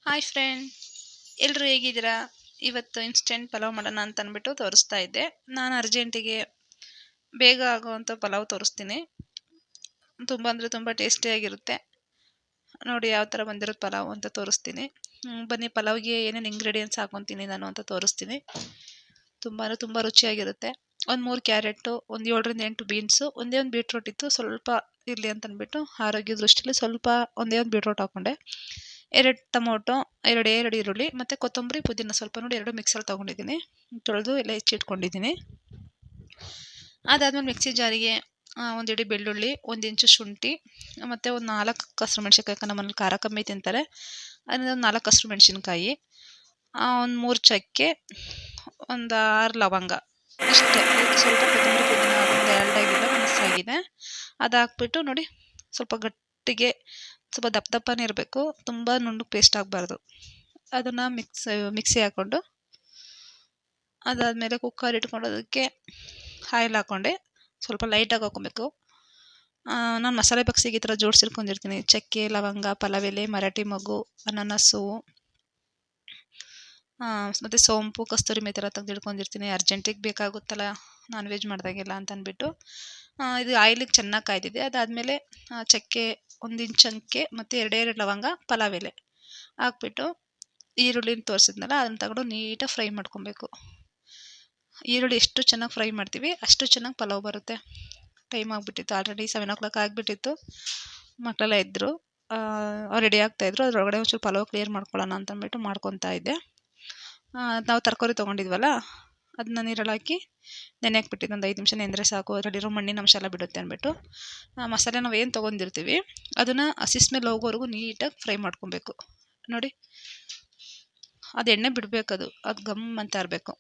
Hi friend, ಎಲ್ಲರೂ ಹೇಗಿದ್ದೀರಾ? ಇವತ್ತು ಇನ್ಸ್ಟೆಂಟ್ ಪಲಾವ್ ಮಾಡೋಣ ಅಂತ ಅಂದ್ಬಿಟ್ಟು ತೋರಿಸ್ತಾ ಇದ್ದೆ. ನಾನು ಅರ್ಜೆಂಟಿಗೆ ಬೇಗ ಆಗುವಂಥ ಪಲಾವ್ ತೋರಿಸ್ತೀನಿ. ತುಂಬ ಅಂದರೆ ತುಂಬ ಟೇಸ್ಟಿಯಾಗಿರುತ್ತೆ. ನೋಡಿ ಯಾವ ಥರ ಬಂದಿರೋದು ಪಲಾವ್ ಅಂತ ತೋರಿಸ್ತೀನಿ. ಬನ್ನಿ ಪಲಾವ್ಗೆ ಏನೇನು ಇಂಗ್ರೀಡಿಯೆಂಟ್ಸ್ ಹಾಕೊತೀನಿ ನಾನು ಅಂತ ತೋರಿಸ್ತೀನಿ. ತುಂಬ ಅಂದರೆ ತುಂಬ ರುಚಿಯಾಗಿರುತ್ತೆ. ಒಂದು 3 ಕ್ಯಾರೆಟು, ಒಂದು 7ರಿಂದ 8 ಬೀನ್ಸು, ಒಂದೇ ಒಂದು ಬೀಟ್ರೋಟ್ ಇತ್ತು, ಸ್ವಲ್ಪ ಇರಲಿ ಅಂತ ಅಂದ್ಬಿಟ್ಟು ಆರೋಗ್ಯ ದೃಷ್ಟಿಯಲ್ಲಿ ಸ್ವಲ್ಪ ಒಂದೇ ಒಂದು ಬೀಟ್ರೋಟ್ ಹಾಕ್ಕೊಂಡೆ. 2 ಟೊಮೊಟೊ, 2 ಈರುಳ್ಳಿ ಮತ್ತು ಕೊತ್ತಂಬರಿ, ಪುದೀನ ಸ್ವಲ್ಪ ನೋಡಿ 2 ಮಿಕ್ಸಲ್ಲಿ ತೊಗೊಂಡಿದ್ದೀನಿ. ತೊಳೆದು ಎಲ್ಲ ಹೆಚ್ಚಿಟ್ಕೊಂಡಿದ್ದೀನಿ. ಅದಾದಮೇಲೆ ಮಿಕ್ಸಿ ಜಾರಿಗೆ ಒಂದು ಇಡೀ ಬೆಳ್ಳುಳ್ಳಿ, 1 ಇಂಚು ಶುಂಠಿ ಮತ್ತು ಒಂದು 4 ಹಸಿರು ಮೆಣಸಿನ್ಕಾಯಿ, ನಮ್ಮಲ್ಲಿ ಖಾರ ಕಮ್ಮಿ ತಿಂತಾರೆ, ಅದರಿಂದ ಒಂದು 4 ಹಸಿರು ಮೆಣಸಿನ್ಕಾಯಿ, ಒಂದು 3 ಚಕ್ಕೆ, ಒಂದು 6 ಲವಂಗ, ಇಷ್ಟೇ. ಇದಕ್ಕೆ ಸ್ವಲ್ಪ ಕೊತ್ತಂಬರಿ, ಪುದೀನ ಒಂದು ಎರಡಾಗಿಲ್ಲ ಮಿಕ್ಸ್ ಆಗಿದೆ. ಅದು ಹಾಕ್ಬಿಟ್ಟು ನೋಡಿ ಸ್ವಲ್ಪ ಗಟ್ಟಿಗೆ, ಸ್ವಲ್ಪ ದಪ್ಪ ದಪ್ಪನೇ ಇರಬೇಕು, ತುಂಬ ನುಣ್ಣಗೆ ಪೇಸ್ಟ್ ಆಗಬಾರ್ದು. ಅದನ್ನು ಮಿಕ್ಸಿ ಹಾಕ್ಕೊಂಡು ಅದಾದಮೇಲೆ ಕುಕ್ಕರ್ ಇಟ್ಕೊಂಡು ಅದಕ್ಕೆ ಆಯಿಲ್ ಹಾಕ್ಕೊಂಡೆ. ಸ್ವಲ್ಪ ಲೈಟಾಗಿ ಹಾಕ್ಕೊಬೇಕು. ನಾನು ಮಸಾಲೆ ಬಾಕ್ಸಿಗೆ ಈ ಥರ ಜೋಡಿಸಿಟ್ಕೊಂಡಿರ್ತೀನಿ. ಚಕ್ಕೆ, ಲವಂಗ, ಪಲಾವ್ ಎಲೆ, ಮರಾಠಿ ಮೊಗ್ಗು, ಅನಾನಸು ಮತ್ತು ಸೋಂಪು, ಕಸ್ತೂರಿ ಮೇಥಿ ಎಲ್ಲ ತೆಗೆದಿಟ್ಕೊಂಡಿರ್ತೀನಿ. ಅರ್ಜೆಂಟಿಗೆ ಬೇಕಾಗುತ್ತಲ್ಲ ನಾನ್ ವೆಜ್ ಮಾಡಿದಾಗೆಲ್ಲ ಅಂತ ಅಂದ್ಬಿಟ್ಟು. ಇದು ಆಯಿಲಿಗೆ ಚೆನ್ನಾಗಿ ಕಾಯ್ದಿದೆ. ಅದಾದಮೇಲೆ ಚಕ್ಕೆ, 1 ಇಂಚ್ ಚಕ್ಕೆ ಮತ್ತು 2 ಲವಂಗ, ಪಲಾವ್ ಎಲೆ ಹಾಕ್ಬಿಟ್ಟು ಈರುಳ್ಳಿನ ತೋರಿಸಿದ್ನಲ್ಲ ಅದನ್ನು ತಗೊಂಡು ನೀಟಾಗಿ ಫ್ರೈ ಮಾಡ್ಕೊಬೇಕು. ಈರುಳ್ಳಿ ಎಷ್ಟು ಚೆನ್ನಾಗಿ ಫ್ರೈ ಮಾಡ್ತೀವಿ ಅಷ್ಟು ಚೆನ್ನಾಗಿ ಪಲಾವ್ ಬರುತ್ತೆ. ಟೈಮ್ ಆಗಿಬಿಟ್ಟಿತ್ತು, ಆಲ್ರೆಡಿ 7 o'clock ಆಗಿಬಿಟ್ಟಿತ್ತು. ಮಕ್ಕಳೆಲ್ಲ ಇದ್ದರು, ಅವ್ರು ರೆಡಿ ಆಗ್ತಾಯಿದ್ರು. ಅದರೊಳಗಡೆ ಒಂಚೂರು ಪಲಾವ್ ಕ್ಲಿಯರ್ ಮಾಡ್ಕೊಳ್ಳೋಣ ಅಂತಂದ್ಬಿಟ್ಟು ಮಾಡ್ಕೊತಾ ಇದ್ದೆ. ನಾವು ತರಕಾರಿ ತೊಗೊಂಡಿದ್ವಲ್ಲ ಅದನ್ನ ನೀರಲ್ಲಿ ಹಾಕಿ ನೆನೆ ಹಾಕ್ಬಿಟ್ಟಿದ್ದು. ಒಂದು 5 ನಿಮಿಷ ನೆಂದರೆ ಸಾಕು, ಅದರಲ್ಲಿರೋ ಮಣ್ಣಿನ ಅಂಶ ಎಲ್ಲ ಬಿಡುತ್ತೆ ಅಂದ್ಬಿಟ್ಟು. ಮಸಾಲೆ ನಾವು ಏನು ತೊಗೊಂಡಿರ್ತೀವಿ ಅದನ್ನು ಹಸಿ ಸ್ಮೆಲ್ ಹೋಗೋವರೆಗೂ ನೀಟಾಗಿ ಫ್ರೈ ಮಾಡ್ಕೊಬೇಕು. ನೋಡಿ, ಅದು ಎಣ್ಣೆ ಬಿಡಬೇಕದು, ಅದು ಗಮ್ ಅಂತ ಇರಬೇಕು.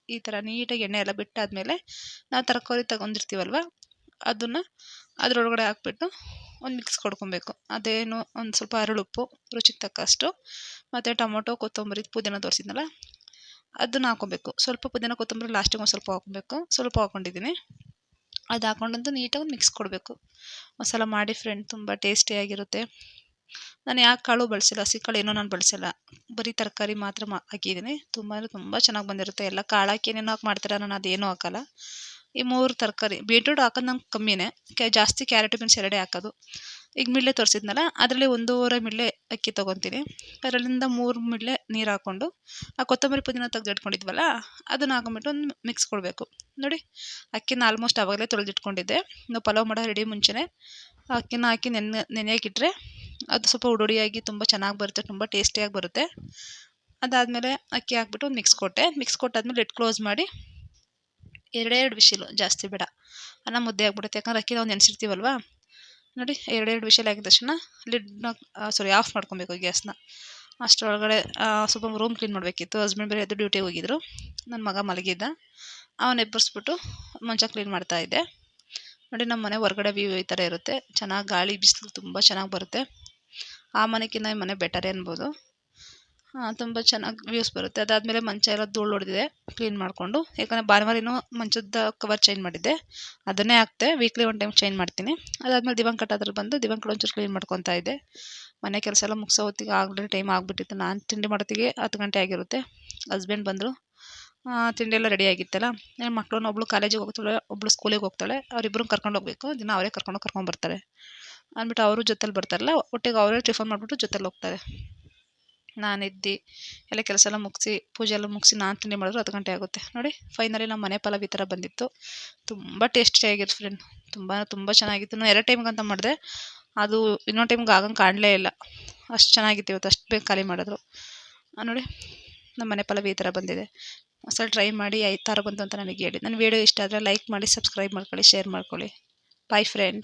ಈ ಥರ ನೀಟಾಗಿ ಎಣ್ಣೆ ಎಲ್ಲ ಬಿಟ್ಟಾದಮೇಲೆ ನಾವು ತರಕಾರಿ ತೊಗೊಂಡಿರ್ತೀವಲ್ವ ಅದನ್ನು ಅದರೊಳಗಡೆ ಹಾಕ್ಬಿಟ್ಟು ಒಂದು ಮಿಕ್ಸ್ ಕೊಡ್ಕೊಬೇಕು. ಅದೇನು ಒಂದು ಸ್ವಲ್ಪ ಅರಳುಪ್ಪು ರುಚಿಗೆ ತಕ್ಕಷ್ಟು ಮತ್ತು ಟೊಮೊಟೊ, ಕೊತ್ತಂಬರಿ, ಪುದೀನ ತೋರಿಸಿದ್ನಲ್ಲ ಅದನ್ನು ಹಾಕ್ಕೊಬೇಕು. ಸ್ವಲ್ಪ ಪುದೀನ ಕೊತ್ತಂಬರಿ ಲಾಸ್ಟಿಗೆ ಒಂದು ಸ್ವಲ್ಪ ಹಾಕ್ಕೊಬೇಕು. ಸ್ವಲ್ಪ ಹಾಕ್ಕೊಂಡಿದ್ದೀನಿ. ಅದು ಹಾಕ್ಕೊಂಡಂತೂ ನೀಟಾಗಿ ಮಿಕ್ಸ್ ಕೊಡಬೇಕು. ಒಂದ್ಸಲ ಮಾಡಿ ಫ್ರೆಂಡ್, ತುಂಬ ಟೇಸ್ಟಿಯಾಗಿರುತ್ತೆ. ನಾನು ಯಾಕೆ ಕಾಳು ಬಳಸಿಲ್ಲ, ಹಸಿ ಕಾಳು ಏನೂ ನಾನು ಬಳಸಿಲ್ಲ, ಬರೀ ತರಕಾರಿ ಮಾತ್ರ ಹಾಕಿದ್ದೀನಿ. ತುಂಬ ಅಂದರೆ ತುಂಬ ಚೆನ್ನಾಗಿ ಬಂದಿರುತ್ತೆ. ಎಲ್ಲ ಕಾಳು ಹಾಕಿ ಏನೇನೋ ಹಾಕಿ ಮಾಡ್ತೀರ, ನಾನು ಅದೇನೂ ಹಾಕೋಲ್ಲ. ಈ 3 ತರಕಾರಿ, ಬೀಟ್ರೂಟ್ ಹಾಕೋದು ನಂಗೆ ಕಮ್ಮಿನೇ, ಜಾಸ್ತಿ ಕ್ಯಾರೆಟ್, ಬೀನ್ಸ್ 2 ಹಾಕೋದು. ಈಗ ಮಿಡ್ಲೆ ತೋರಿಸಿದ್ನಲ್ಲ ಅದರಲ್ಲಿ 1.5 ಮಿಡ್ಲೆ ಅಕ್ಕಿ ತೊಗೊತೀನಿ. ಅದರಲ್ಲಿಂದ 3 ಮಿಡ್ಲೆ ನೀರು ಹಾಕ್ಕೊಂಡು ಆ ಕೊತ್ತಂಬರಿ, ಪುದೀನ ತೆಗೆದಿಟ್ಕೊಂಡಿದ್ವಲ್ಲ ಅದನ್ನು ಹಾಕೊಂಬಿಟ್ಟು ಒಂದು ಮಿಕ್ಸ್ ಕೊಡಬೇಕು. ನೋಡಿ, ಅಕ್ಕಿನ ಆಲ್ಮೋಸ್ಟ್ ಆವಾಗಲೇ ತೊಳೆದಿಟ್ಕೊಂಡಿದ್ದೆ. ನಾವು ಪಲಾವ್ ಮಾಡೋ ರೆಡಿ ಮುಂಚೆನೇ ಅಕ್ಕಿನ ಹಾಕಿ ನೆನೆಯೋಕ್ಕಿಟ್ರೆ ಅದು ಸ್ವಲ್ಪ ಉಡುಡಿಯಾಗಿ ತುಂಬ ಚೆನ್ನಾಗಿ ಬರುತ್ತೆ, ತುಂಬ ಟೇಸ್ಟಿಯಾಗಿ ಬರುತ್ತೆ. ಅದಾದಮೇಲೆ ಅಕ್ಕಿ ಹಾಕ್ಬಿಟ್ಟು ಒಂದು ಮಿಕ್ಸ್ ಕೊಟ್ಟೆ. ಮಿಕ್ಸ್ ಕೊಟ್ಟಾದ್ಮೇಲೆ ಲಿಡ್ ಕ್ಲೋಸ್ ಮಾಡಿ 2 ವಿಶಿಲು, ಜಾಸ್ತಿ ಬೇಡ, ಅನ್ನ ಮುದ್ದೆ ಆಗಿಬಿಡುತ್ತೆ. ಯಾಕಂದ್ರೆ ಅಕ್ಕಿ ನಾವು ನೆನೆಸಿರ್ತೀವಲ್ವ. ನೋಡಿ, 2 ವಿಶಲ್ ಆಗಿದ ತಕ್ಷಣ ಲಿಡ್ನ ಆಫ್ ಮಾಡ್ಕೊಬೇಕು ಗ್ಯಾಸ್ನ. ಅಷ್ಟರೊಳಗಡೆ ಸ್ವಲ್ಪ ರೂಮ್ ಕ್ಲೀನ್ ಮಾಡಬೇಕಿತ್ತು. ಹಸ್ಬೆಂಡ್ ಬೇರೆ ಎದ್ದು ಡ್ಯೂಟಿಗೆ ಹೋಗಿದ್ರು, ನನ್ನ ಮಗ ಮಲಗಿದ್ದ, ಅವನ್ನ ಎಬ್ಬರಿಸ್ಬಿಟ್ಟು ಮಂಚ ಕ್ಲೀನ್ ಮಾಡ್ತಾಯಿದ್ದೆ. ನೋಡಿ, ನಮ್ಮ ಮನೆ ಹೊರಗಡೆ ವ್ಯೂ ಈ ಥರ ಇರುತ್ತೆ. ಚೆನ್ನಾಗಿ ಗಾಳಿ ಬಿಸಿಲು ತುಂಬ ಚೆನ್ನಾಗಿ ಬರುತ್ತೆ. ಆ ಮನೆಗಿಂತ ಈ ಮನೆ ಬೆಟರೇ ಅನ್ಬೋದು. ತುಂಬ ಚೆನ್ನಾಗಿ ವ್ಯೂಸ್ ಬರುತ್ತೆ. ಅದಾದಮೇಲೆ ಮಂಚ ಎಲ್ಲ ಧೂಳು ಹೊಡೆದಿದೆ, ಕ್ಲೀನ್ ಮಾಡಿಕೊಂಡು. ಯಾಕಂದರೆ ಭಾನುವಾರನೂ ಮಂಚದ ಕವರ್ ಚೇಂಜ್ ಮಾಡಿದ್ದೆ, ಅದನ್ನೇ ಹಾಕ್ತೆ. ವೀಕ್ಲಿ 1 ಟೈಮ್ ಚೇಂಜ್ ಮಾಡ್ತೀನಿ. ಅದಾದಮೇಲೆ ದಿವಂಕಟ ಅದ್ರಲ್ಲಿ ಬಂದು ದಿವಂಕಟ ಒಂಚೂರು ಕ್ಲೀನ್ ಮಾಡ್ಕೊತಾ ಇದ್ದೆ. ಮನೆ ಕೆಲಸ ಎಲ್ಲ ಮುಗಿಸೋ ಹೊತ್ತಿಗೆ ಆಗಲೇ ಟೈಮ್ ಆಗಿಬಿಟ್ಟಿತ್ತು. ನಾನು ತಿಂಡಿ ಮಾಡೋತ್ತಿಗೆ 10 ಗಂಟೆ ಆಗಿರುತ್ತೆ. ಹಸ್ಬೆಂಡ್ ಬಂದರು, ತಿಂಡಿ ಎಲ್ಲ ರೆಡಿ ಆಗಿತ್ತಲ್ಲ. ಮಕ್ಕಳನ್ನ ಒಬ್ಬಳು ಕಾಲೇಜಿಗೆ ಹೋಗ್ತಾಳೆ, ಒಬ್ಬಳು ಸ್ಕೂಲಿಗೆ ಹೋಗ್ತಾಳೆ. ಅವರಿಬ್ಬರು ಕರ್ಕೊಂಡು ಹೋಗಬೇಕು. ದಿನ ಅವರೇ ಕರ್ಕೊಂಡ್ಬರ್ತಾರೆ ಅಂದ್ಬಿಟ್ಟು ಅವರು ಜೊತೆಲಿ ಬರ್ತಾರಲ್ಲ, ಒಟ್ಟಿಗೆ ಅವರೇ ಟಿಫನ್ ಮಾಡಿಬಿಟ್ಟು ಜೊತೆಲಿ ಹೋಗ್ತಾರೆ. ನಾನು ಎದ್ದು ಎಲ್ಲ ಕೆಲಸ ಎಲ್ಲ ಮುಗಿಸಿ, ಪೂಜೆ ಎಲ್ಲ ಮುಗಿಸಿ ನಾನು ತಿಂಡಿ ಮಾಡಿದ್ರು 10 ಗಂಟೆ ಆಗುತ್ತೆ. ನೋಡಿ, ಫೈನಲಿ ನಮ್ಮ ಮನೆ ಪಲಾವ್ ಈ ಥರ ಬಂದಿತ್ತು. ತುಂಬ ಟೇಸ್ಟಿಯಾಗಿತ್ತು ಫ್ರೆಂಡ್, ತುಂಬ ಚೆನ್ನಾಗಿತ್ತು. ನಾನು 2 ಟೈಮ್ಗಂತ ಮಾಡಿದೆ, ಅದು ಇನ್ನೊಂದು ಟೈಮ್ಗೆ ಆಗಂಗೆ ಕಾಣಲೇ ಇಲ್ಲ, ಅಷ್ಟು ಚೆನ್ನಾಗಿತ್ತು. ಇವತ್ತು ಅಷ್ಟು ಬೇಗ ಖಾಲಿ ಮಾಡಿದ್ರು. ನೋಡಿ, ನಮ್ಮ ಮನೆ ಪಲಾವ್ ಈ ಥರ ಬಂದಿದೆ. ಒಂದ್ಸಲ ಟ್ರೈ ಮಾಡಿ ಈ ಥರ ಬಂತು ಅಂತ ನನಗೆ ಹೇಳಿ. ನನ್ನ ವೀಡಿಯೋ ಇಷ್ಟ ಆದರೆ ಲೈಕ್ ಮಾಡಿ, ಸಬ್ಸ್ಕ್ರೈಬ್ ಮಾಡ್ಕೊಳ್ಳಿ, ಶೇರ್ ಮಾಡ್ಕೊಳ್ಳಿ. Boy friend.